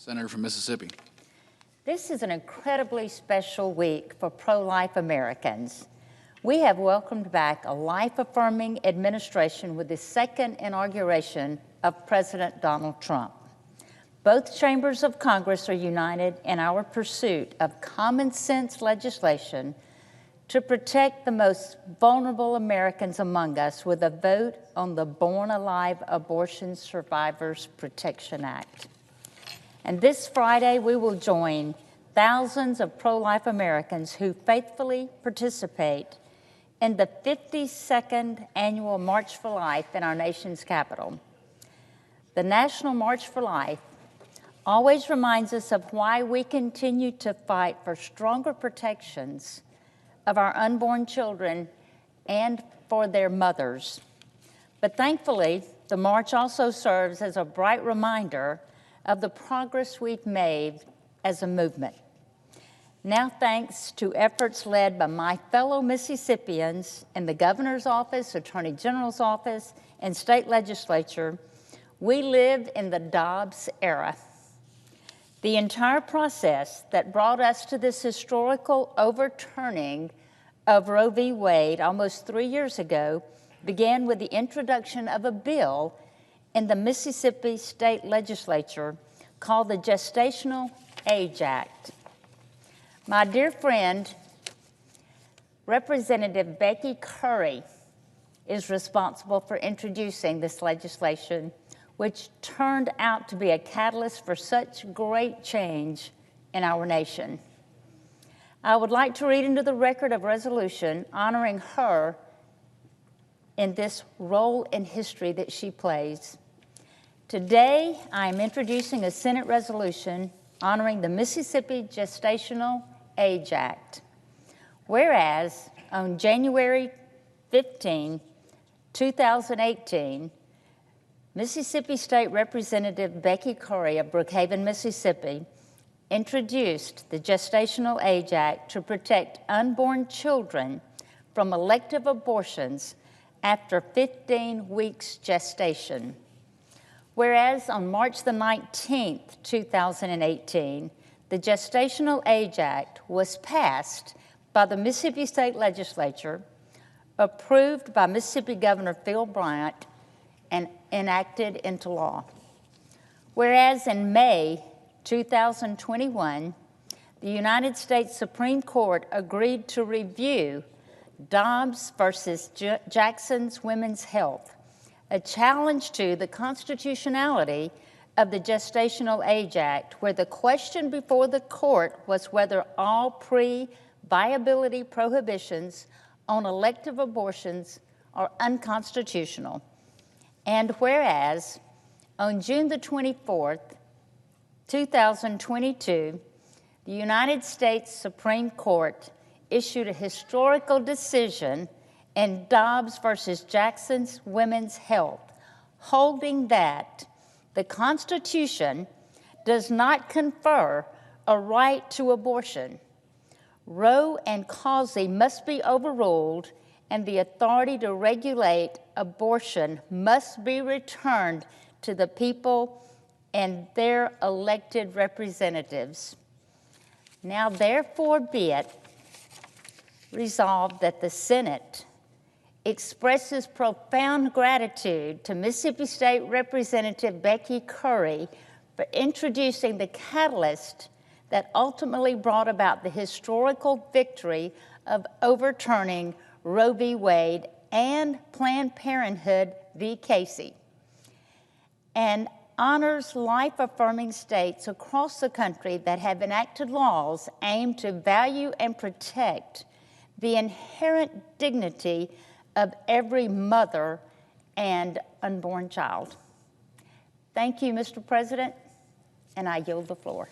Senator from Mississippi. This is an incredibly special week for pro-life Americans. We have welcomed back a life-affirming administration with the second inauguration of President Donald Trump. Both chambers of Congress are united in our pursuit of common sense legislation to protect the most vulnerable Americans among us with a vote on the Born Alive Abortion Survivors Protection Act. And this Friday, we will join thousands of pro-life Americans who faithfully participate in the 52nd annual March for Life in our nation's capital. The National March for Life always reminds us of why we continue to fight for stronger protections of our unborn children and for their mothers. But thankfully, the march also serves as a bright reminder of the progress we've made as a movement. Now, thanks to efforts led by my fellow Mississippians in the governor's office, attorney general's office, and state legislature, we live in the Dobbs era. The entire process that brought us to this historical overturning of Roe v. Wade almost 3 years ago began with the introduction of a bill in the Mississippi State Legislature called the Gestational Age Act. My dear friend, Representative Becky Curry, is responsible for introducing this legislation, which turned out to be a catalyst for such great change in our nation. I would like to read into the record of resolution honoring her in this role in history that she plays. Today, I am introducing a Senate resolution honoring the Mississippi Gestational Age Act. Whereas on January 15, 2018, Mississippi State Representative Becky Curry of Brookhaven, Mississippi, introduced the Gestational Age Act to protect unborn children from elective abortions after 15 weeks gestation. Whereas on March the 19th, 2018, the Gestational Age Act was passed by the Mississippi State Legislature, approved by Mississippi Governor Phil Bryant, and enacted into law. Whereas in May 2021, the United States Supreme Court agreed to review Dobbs versus Jackson's Women's Health, a challenge to the constitutionality of the Gestational Age Act, where the question before the court was whether all pre-viability prohibitions on elective abortions are unconstitutional. And whereas on June the 24th, 2022, the United States Supreme Court issued a historical decision in Dobbs versus Jackson's Women's Health, holding that the Constitution does not confer a right to abortion. Roe and Causey must be overruled, and the authority to regulate abortion must be returned to the people and their elected representatives. Now, therefore, be it resolved that the Senate expresses profound gratitude to Mississippi State Representative Becky Curry for introducing the catalyst that ultimately brought about the historical victory of overturning Roe v. Wade and Planned Parenthood v. Casey, and honors life-affirming states across the country that have enacted laws aimed to value and protect the inherent dignity of every mother and unborn child. Thank you, Mr. President, and I yield the floor.